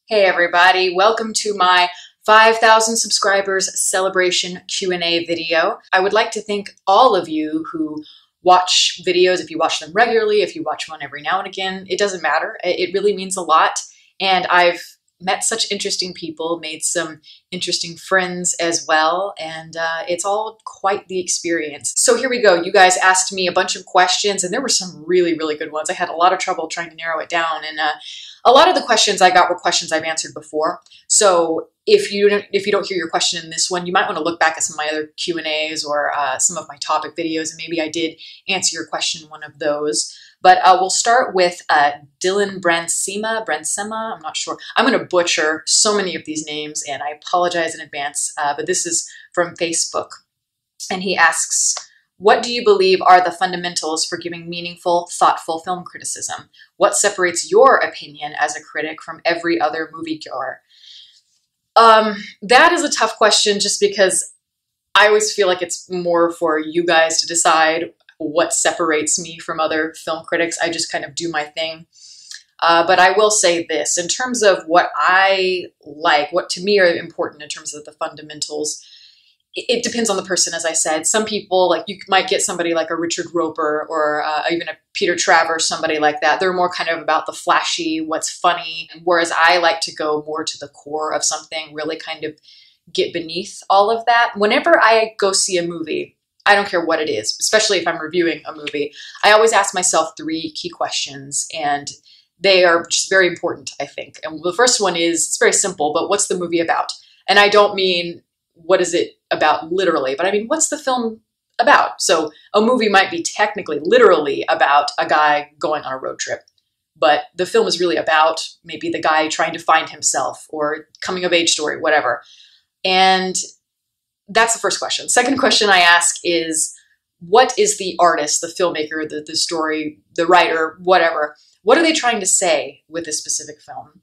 Hey everybody, welcome to my 5,000 subscribers celebration Q&A video. I would like to thank all of you who watch videos, if you watch them regularly, if you watch one every now and again, it doesn't matter. It really means a lot. And I've met such interesting people, made some interesting friends as well, and it's all quite the experience. So here we go. You guys asked me a bunch of questions, and there were some really, really good ones. I had a lot of trouble trying to narrow it down, and a lot of the questions I got were questions I've answered before. So if you don't hear your question in this one, you might want to look back at some of my other Q&As or some of my topic videos, and maybe I did answer your question in one of those. But we'll start with Dylan Bransema, I'm not sure. I'm going to butcher so many of these names, and I apologize in advance, but this is from Facebook. And he asks, what do you believe are the fundamentals for giving meaningful, thoughtful film criticism? What separates your opinion as a critic from every other moviegoer? That is a tough question just because I always feel like it's more for you guys to decide what separates me from other film critics. I just kind of do my thing. But I will say this, in terms of what I like, what to me are important in terms of the fundamentals, it depends on the person, as I said. Some people, like you might get somebody like a Richard Roper or even a Peter Travers, somebody like that. They're more kind of about the flashy, what's funny, whereas I like to go more to the core of something, really kind of get beneath all of that. Whenever I go see a movie, I don't care what it is, especially if I'm reviewing a movie, I always ask myself 3 key questions, and they are just very important, I think. And the first one is, it's very simple, but what's the movie about? And I don't mean what is it about literally, but I mean, what's the film about? So a movie might be technically, literally about a guy going on a road trip, but the film is really about maybe the guy trying to find himself or coming of age story, whatever. And that's the first question. Second question I ask is, what is the artist, the filmmaker, the story, the writer, whatever, what are they trying to say with this specific film?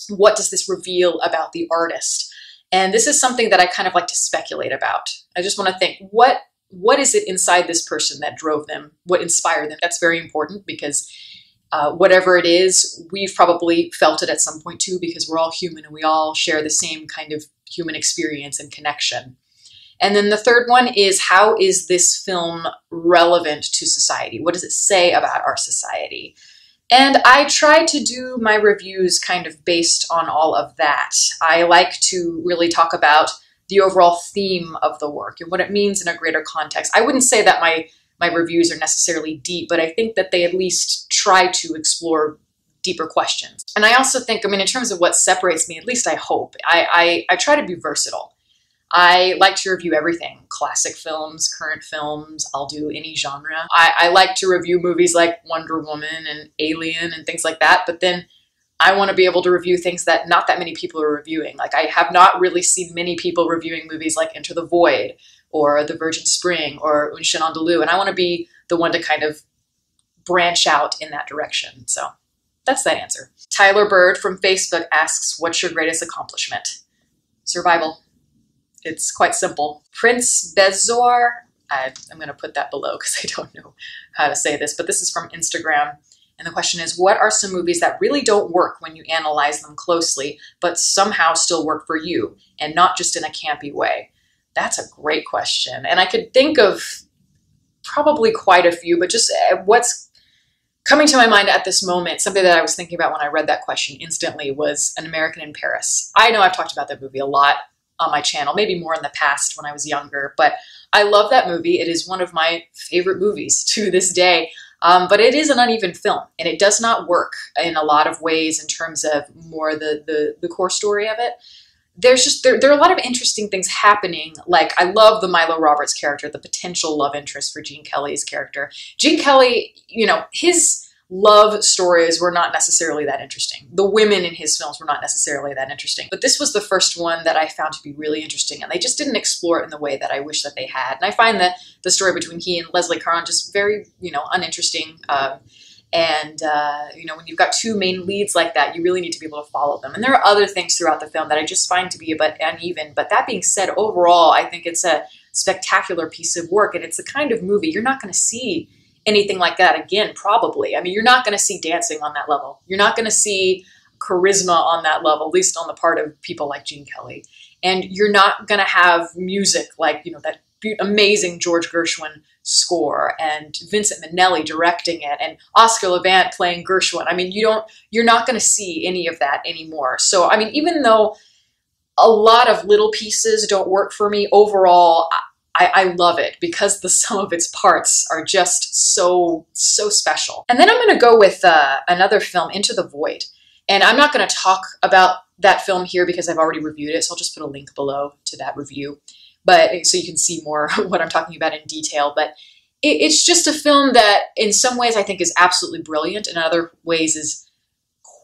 What does this reveal about the artist? And this is something that I kind of like to speculate about. I just want to think, what is it inside this person that drove them? What inspired them? That's very important because whatever it is, we've probably felt it at some point too, because we're all human and we all share the same kind of human experience and connection. And then the third one is, how is this film relevant to society? What does it say about our society? And I try to do my reviews kind of based on all of that. I like to really talk about the overall theme of the work and what it means in a greater context. I wouldn't say that my reviews are necessarily deep, but I think that they at least try to explore deeper questions. And I also think, I mean, in terms of what separates me, at least I hope, I try to be versatile. I like to review everything, classic films, current films, I'll do any genre. I like to review movies like Wonder Woman and Alien and things like that, but then I want to be able to review things that not that many people are reviewing. Like I have not really seen many people reviewing movies like Enter the Void or The Virgin Spring or Un Chien Andalou, and I want to be the one to kind of branch out in that direction. So that's that answer. Tyler Bird from Facebook asks, what's your greatest accomplishment? Survival. It's quite simple. Prince Bezor, I'm going to put that below because I don't know how to say this, but this is from Instagram. And the question is, what are some movies that really don't work when you analyze them closely, but somehow still work for you and not just in a campy way? That's a great question. And I could think of probably quite a few, but just what's coming to my mind at this moment, something that I was thinking about when I read that question instantly was An American in Paris. I know I've talked about that movie a lot on my channel, maybe more in the past when I was younger, but I love that movie. It is one of my favorite movies to this day, but it is an uneven film, and it does not work in a lot of ways in terms of more the core story of it. There's just, there are a lot of interesting things happening. Like, I love the Milo Roberts character, the potential love interest for Gene Kelly's character. Gene Kelly, you know, his love stories were not necessarily that interesting. The women in his films were not necessarily that interesting. But this was the first one that I found to be really interesting, and they just didn't explore it in the way that I wish that they had. And I find that the story between he and Leslie Caron just very, you know, uninteresting. You know, when you've got 2 main leads like that, you really need to be able to follow them. And there are other things throughout the film that I just find to be a bit uneven. But that being said, overall, I think it's a spectacular piece of work, and it's the kind of movie you're not going to see anything like that again, probably. I mean, you're not going to see dancing on that level. You're not going to see charisma on that level, at least on the part of people like Gene Kelly. And you're not going to have music like, that amazing George Gershwin score and Vincent Minnelli directing it and Oscar Levant playing Gershwin. I mean, you're not going to see any of that anymore. So, I mean, even though a lot of little pieces don't work for me, overall, I love it because the sum of its parts are just so special. And then I'm going to go with another film, Into the Void. And I'm not going to talk about that film here because I've already reviewed it, so I'll just put a link below to that review. But so you can see more what I'm talking about in detail. But it's just a film that in some ways I think is absolutely brilliant, and in other ways is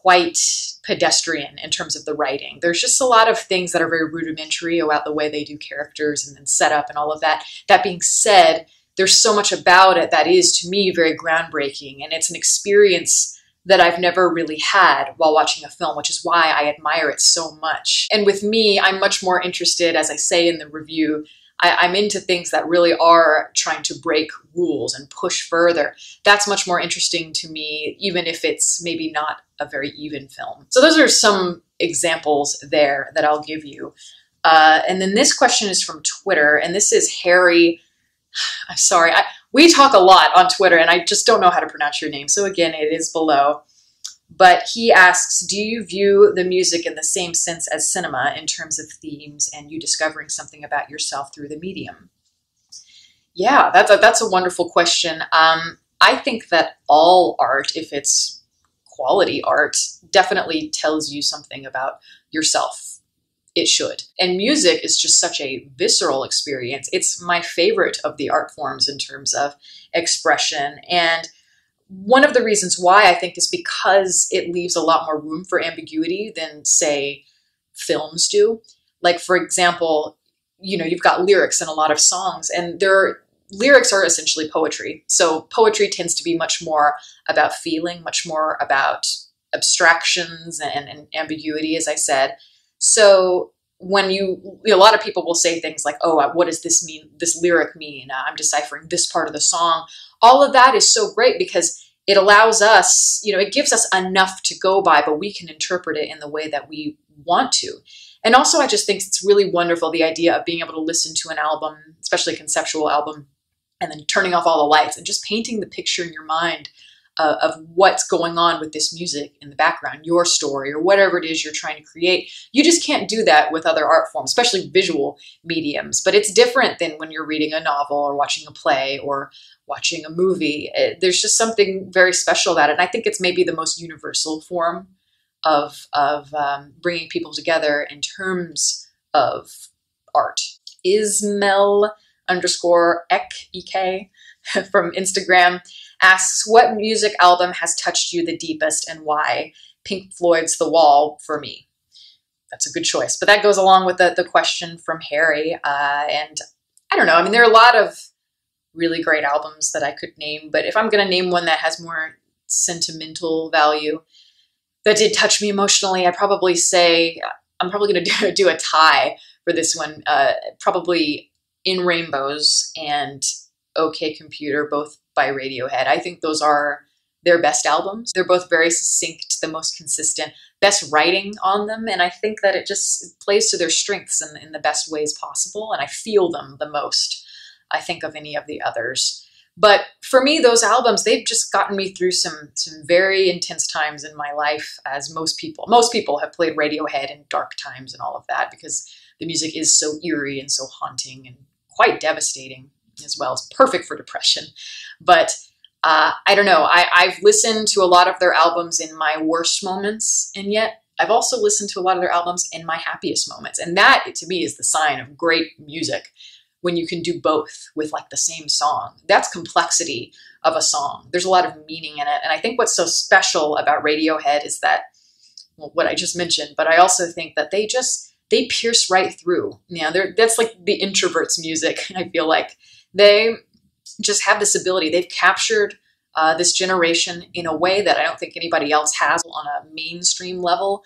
quite pedestrian in terms of the writing. There's just a lot of things that are very rudimentary about the way they do characters and then setup and all of that. That being said, there's so much about it that is, to me, very groundbreaking, and it's an experience that I've never really had while watching a film, which is why I admire it so much. And with me, I'm much more interested, as I say in the review, I'm into things that really are trying to break rules and push further. That's much more interesting to me, even if it's maybe not a very even film. So those are some examples there that I'll give you. And then this question is from Twitter, and this is Harry. I'm sorry, we talk a lot on Twitter, and I just don't know how to pronounce your name. So again, it is below. But he asks, do you view the music in the same sense as cinema in terms of themes and you discovering something about yourself through the medium? Yeah, that's a wonderful question. I think that all art, if it's quality art, definitely tells you something about yourself. It should. And music is just such a visceral experience. It's my favorite of the art forms in terms of expression. And one of the reasons why I think is because it leaves a lot more room for ambiguity than, say, films do. Like, for example, you've got lyrics in a lot of songs, and lyrics are essentially poetry. So poetry tends to be much more about feeling, much more about abstractions and ambiguity, as I said. So when a lot of people will say things like, oh, what does this mean? This lyric mean? I'm deciphering this part of the song. All of that is so great because it allows us, it gives us enough to go by, but we can interpret it in the way that we want to. And also, I just think it's really wonderful, the idea of being able to listen to an album, especially a conceptual album, and then turning off all the lights and just painting the picture in your mind of what's going on with this music in the background, your story, or whatever it is you're trying to create. You just can't do that with other art forms, especially visual mediums. But it's different than when you're reading a novel or watching a play or watching a movie. There's just something very special about it. And I think it's maybe the most universal form of bringing people together in terms of art. Ismel_ek from Instagram asks, what music album has touched you the deepest and why? Pink Floyd's The Wall for me. That's a good choice. But that goes along with the question from Harry. And I don't know. I mean, there are a lot of really great albums that I could name. But if I'm going to name one that has more sentimental value, that did touch me emotionally, I'd probably say, I'm probably going to do a tie for this one. Probably In Rainbows and OK Computer, both by Radiohead. I think those are their best albums. They're both very succinct, the most consistent, best writing on them. And I think that it just plays to their strengths in the best ways possible. And I feel them the most, I think, of any of the others. But for me, those albums, they've just gotten me through some very intense times in my life, as most people have played Radiohead in dark times and all of that, because the music is so eerie and so haunting and quite devastating as well. It's perfect for depression. But I don't know. I've listened to a lot of their albums in my worst moments, and yet I've also listened to a lot of their albums in my happiest moments. And that, to me, is the sign of great music, when you can do both with like the same song. That's complexity of a song. There's a lot of meaning in it. And I think what's so special about Radiohead is that, well, what I just mentioned, but I also think that they pierce right through. That's like the introvert's music. I feel like they just have this ability. They've captured this generation in a way that I don't think anybody else has on a mainstream level.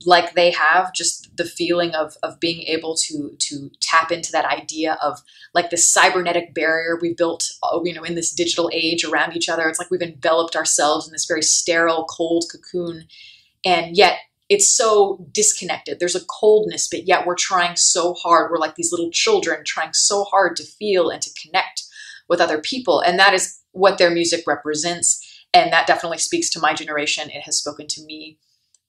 Like they have just the feeling of being able to tap into that idea of like this cybernetic barrier we built, in this digital age around each other. It's like we've enveloped ourselves in this very sterile, cold cocoon. And yet it's so disconnected. There's a coldness, but yet we're trying so hard. We're like these little children trying so hard to feel and to connect with other people. And that is what their music represents. And that definitely speaks to my generation. It has spoken to me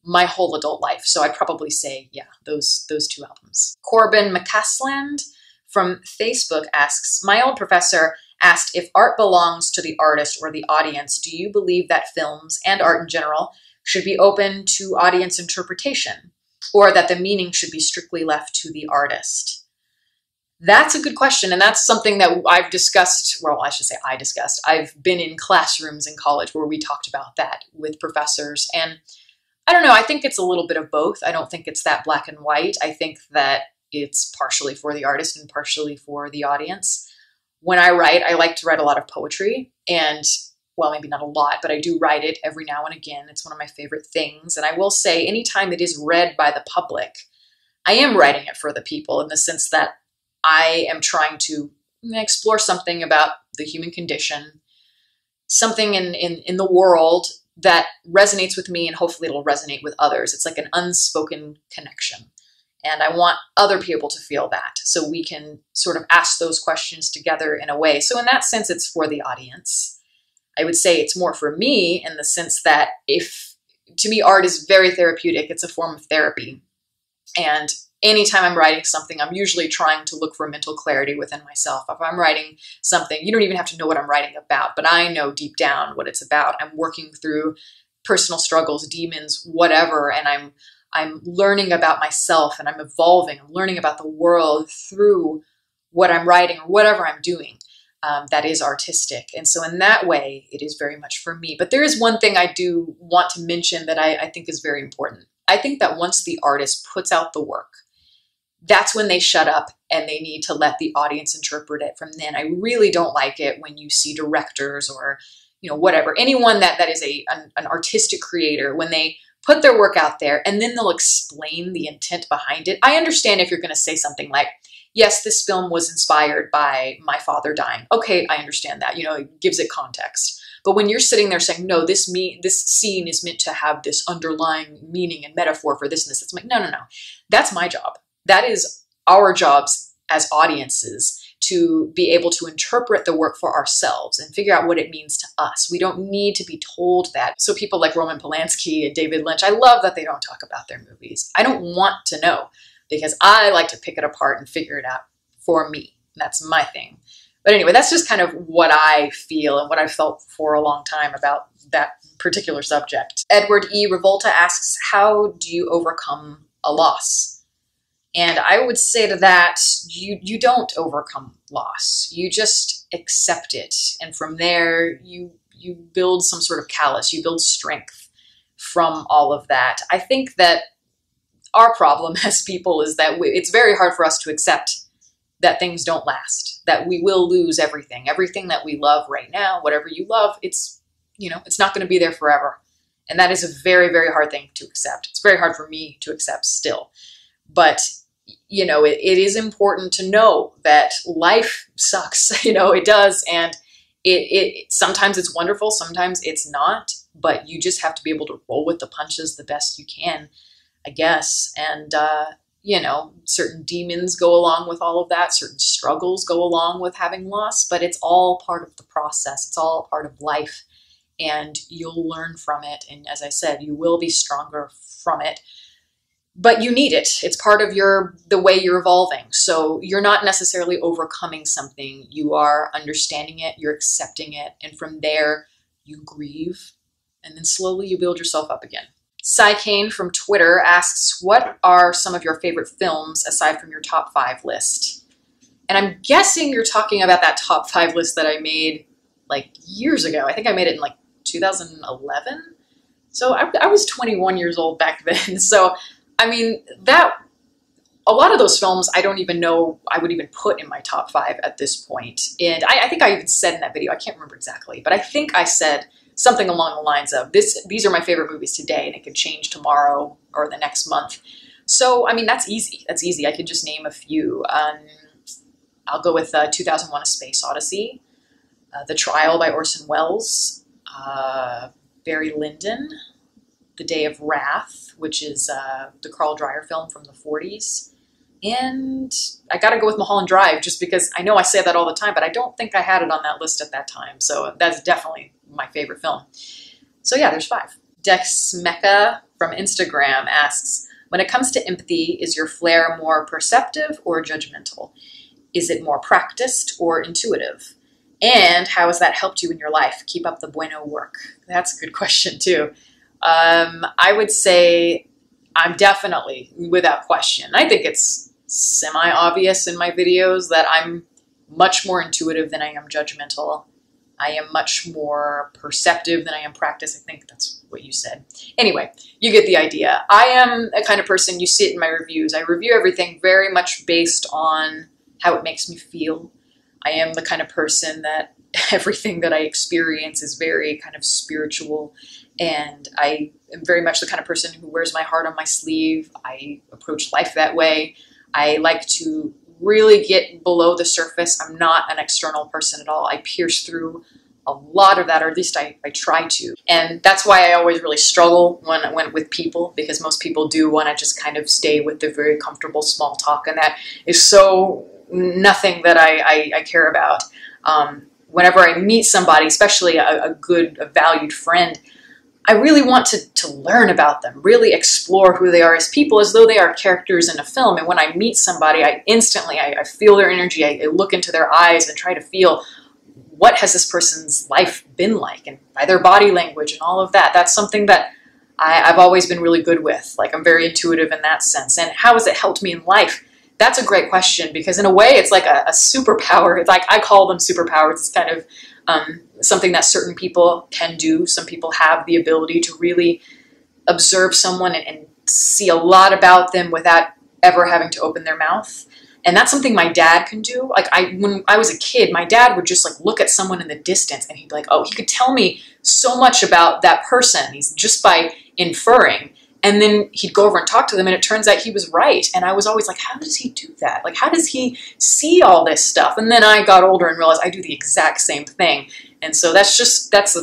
my whole adult life. So I'd probably say, yeah, those two albums. Corbin McCasland from Facebook asks, my old professor asked if art belongs to the artist or the audience. Do you believe that films and art in general should be open to audience interpretation, or that the meaning should be strictly left to the artist? That's a good question. And that's something that I've discussed. Well, I should say I discussed. I've been in classrooms in college where we talked about that with professors. And I don't know, I think it's a little bit of both. I don't think it's that black and white. I think that it's partially for the artist and partially for the audience. When I write, I like to write a lot of poetry, and well, maybe not a lot, but I do write it every now and again. It's one of my favorite things. And I will say, anytime it is read by the public, I am writing it for the people, in the sense that I am trying to explore something about the human condition, something in the world that resonates with me, and hopefully it'll resonate with others. It's like an unspoken connection. And I want other people to feel that, so we can sort of ask those questions together in a way. So in that sense, it's for the audience. I would say it's more for me in the sense that to me, art is very therapeutic. It's a form of therapy. And anytime I'm writing something, I'm usually trying to look for mental clarity within myself. If I'm writing something, you don't even have to know what I'm writing about, but I know deep down what it's about. I'm working through personal struggles, demons, whatever, and I'm learning about myself, and I'm evolving. I'm learning about the world through what I'm writing or whatever I'm doing that is artistic. And so in that way, it is very much for me. But there is one thing I do want to mention that I think is very important. I think that once the artist puts out the work, that's when they shut up and they need to let the audience interpret it from then. I really don't like it when you see directors or, whatever, anyone that is an artistic creator, when they put their work out there and then they'll explain the intent behind it. I understand if you're going to say something like, yes, this film was inspired by my father dying. Okay, I understand that. It gives it context. But when you're sitting there saying, no, this scene is meant to have this underlying meaning and metaphor for this and this, it's like, no. That's my job. That is our jobs as audiences, to be able to interpret the work for ourselves and figure out what it means to us. We don't need to be told that. So people like Roman Polanski and David Lynch, I love that they don't talk about their movies. I don't want to know, because I like to pick it apart and figure it out for me. That's my thing. But anyway, that's just kind of what I feel and what I've felt for a long time about that particular subject. Edward E. Revolta asks, how do you overcome a loss? And I would say to that, you don't overcome loss. You just accept it. And from there, you build some sort of callus. You build strength from all of that. I think that our problem as people is that it's very hard for us to accept that things don't last, that we will lose everything. Everything that we love right now, whatever you love, it's not going to be there forever. And that is a very, very hard thing to accept. It's very hard for me to accept still. But, it is important to know that life sucks. It does. And it sometimes it's wonderful, sometimes it's not. But you just have to be able to roll with the punches the best you can, I guess. And, certain demons go along with all of that. Certain struggles go along with having loss. But it's all part of the process. It's all part of life. And you'll learn from it. And as I said, you will be stronger from it. But you need it. It's part of the way you're evolving. So you're not necessarily overcoming something. You are understanding it. You're accepting it. And from there, you grieve. And then slowly you build yourself up again. Cy Kane from Twitter asks, what are some of your favorite films aside from your top 5 list? And I'm guessing you're talking about that top 5 list that I made like years ago. I think I made it in like 2011. So I was 21 years old back then. So a lot of those films I don't even know I would even put in my top 5 at this point. And I think I even said in that video, I can't remember exactly, but I think I said something along the lines of, these are my favorite movies today, and it could change tomorrow or the next month. So, that's easy. That's easy. I could just name a few. I'll go with 2001: A Space Odyssey, The Trial by Orson Welles, Barry Lyndon, The Day of Wrath, which is the Carl Dreyer film from the 40s. And I gotta go with Mulholland Drive, just because I know I say that all the time, but I don't think I had it on that list at that time. So that's definitely my favorite film. So yeah, there's 5. Dex Mecca from Instagram asks, when it comes to empathy, is your flair more perceptive or judgmental? Is it more practiced or intuitive? And how has that helped you in your life? Keep up the bueno work. That's a good question too. I would say I'm definitely, without question, I think it's semi-obvious in my videos that I'm much more intuitive than I am judgmental. I am much more perceptive than I am practiced. I think that's what you said. Anyway, you get the idea. I am a kind of person, you see it in my reviews. I review everything very much based on how it makes me feel. I am the kind of person that everything that I experience is very kind of spiritual, and I am very much the kind of person who wears my heart on my sleeve. I approach life that way. I like to really get below the surface. I'm not an external person at all. I pierce through a lot of that, or at least I try to. And that's why I always really struggle when I went with people, because most people do want to just kind of stay with the very comfortable small talk, and that is so nothing that I care about. Whenever I meet somebody, especially a valued friend, I really want to learn about them, really explore who they are as people, as though they are characters in a film. And when I meet somebody, I instantly feel their energy. I look into their eyes and try to feel, what has this person's life been like? And by their body language and all of that. That's something that I've always been really good with. Like, I'm very intuitive in that sense. And how has it helped me in life? That's a great question, because in a way it's like a superpower. It's like, I call them superpowers. It's kind of something that certain people can do. Some people have the ability to really observe someone and see a lot about them without ever having to open their mouth. And that's something my dad can do. Like, when I was a kid, my dad would just like look at someone in the distance and he'd be like, oh, he could tell me so much about that person. He's just by inferring. And then he'd go over and talk to them, and it turns out he was right. And I was always like, how does he do that? Like, how does he see all this stuff? And then I got older and realized I do the exact same thing. And so that's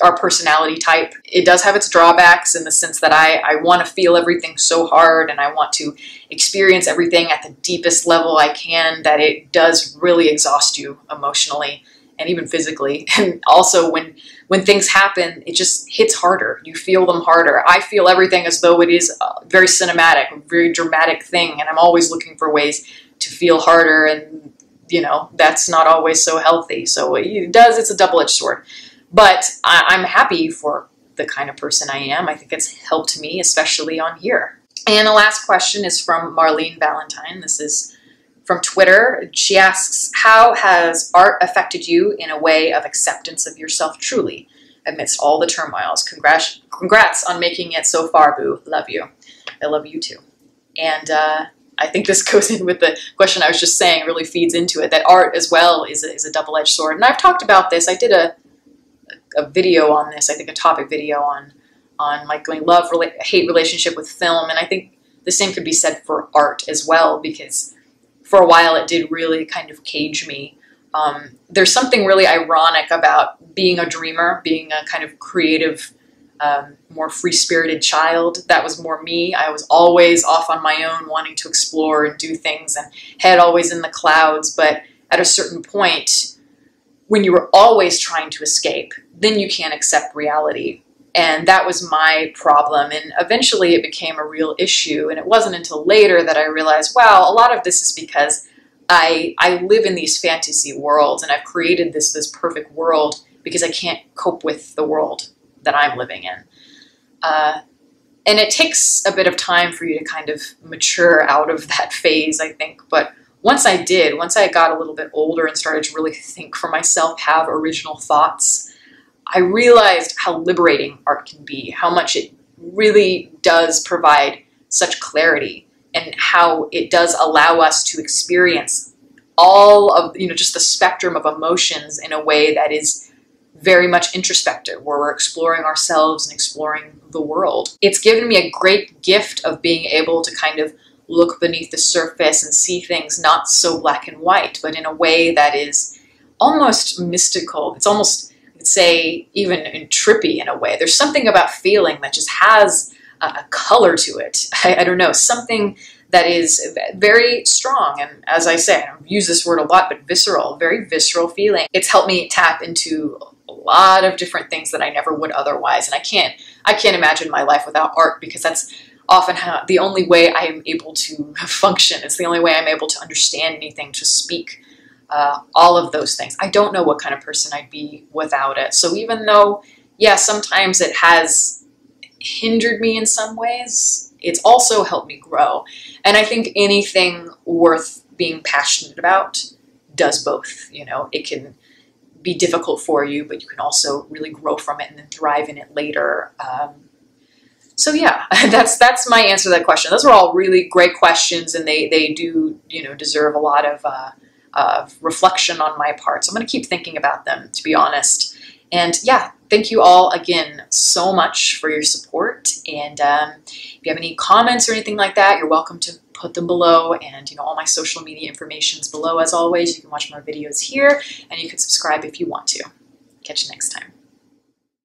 our personality type. It does have its drawbacks in the sense that I want to feel everything so hard, and I want to experience everything at the deepest level I can, that it does really exhaust you emotionally and even physically. And also when things happen, it just hits harder. You feel them harder. I feel everything as though it is a very cinematic, a very dramatic thing, and I'm always looking for ways to feel harder, and you know, that's not always so healthy. So it's a double-edged sword. But I'm happy for the kind of person I am. I think it's helped me, especially on here. And the last question is from Marlene Valentine. This is from Twitter. She asks, how has art affected you in a way of acceptance of yourself truly amidst all the turmoils? Congrats on making it so far, boo. Love you. I love you too. And I think this goes in with the question I was just saying, really feeds into it, that art as well is a double-edged sword. And I've talked about this. I did a video on this, I think a topic video on my love-hate relationship with film. And I think the same could be said for art as well, because for a while it did really kind of cage me. There's something really ironic about being a dreamer, being a kind of creative, more free-spirited child. That was more me. I was always off on my own, wanting to explore and do things, and head always in the clouds. But at a certain point, when you were always trying to escape, then you can't accept reality. And that was my problem. And eventually it became a real issue. And it wasn't until later that I realized, wow, a lot of this is because I live in these fantasy worlds, and I've created this perfect world because I can't cope with the world that I'm living in. And it takes a bit of time for you to kind of mature out of that phase, I think. But once I got a little bit older and started to really think for myself, have original thoughts, I realized how liberating art can be, how much it really does provide such clarity, and how it does allow us to experience all of, just the spectrum of emotions in a way that is very much introspective, where we're exploring ourselves and exploring the world. It's given me a great gift of being able to kind of look beneath the surface and see things not so black and white, but in a way that is almost mystical. It's could say even trippy in a way. There's something about feeling that just has a color to it. I don't know, something that is very strong. And as I say, I don't use this word a lot, but visceral, very visceral feeling. It's helped me tap into a lot of different things that I never would otherwise. And I can't imagine my life without art, because that's often the only way I am able to function. It's the only way I'm able to understand anything, to speak, all of those things. I don't know what kind of person I'd be without it. So even though, yeah, sometimes it has hindered me in some ways, it's also helped me grow. And I think anything worth being passionate about does both. You know, it can be difficult for you, but you can also really grow from it and then thrive in it later. So yeah, that's my answer to that question. Those are all really great questions, and they do, you know, deserve a lot of reflection on my part. So I'm going to keep thinking about them, to be honest. And yeah, thank you all again so much for your support. And if you have any comments or anything like that, you're welcome to put them below. And, you know, all my social media information is below as always. You can watch more videos here, and you can subscribe if you want to. Catch you next time.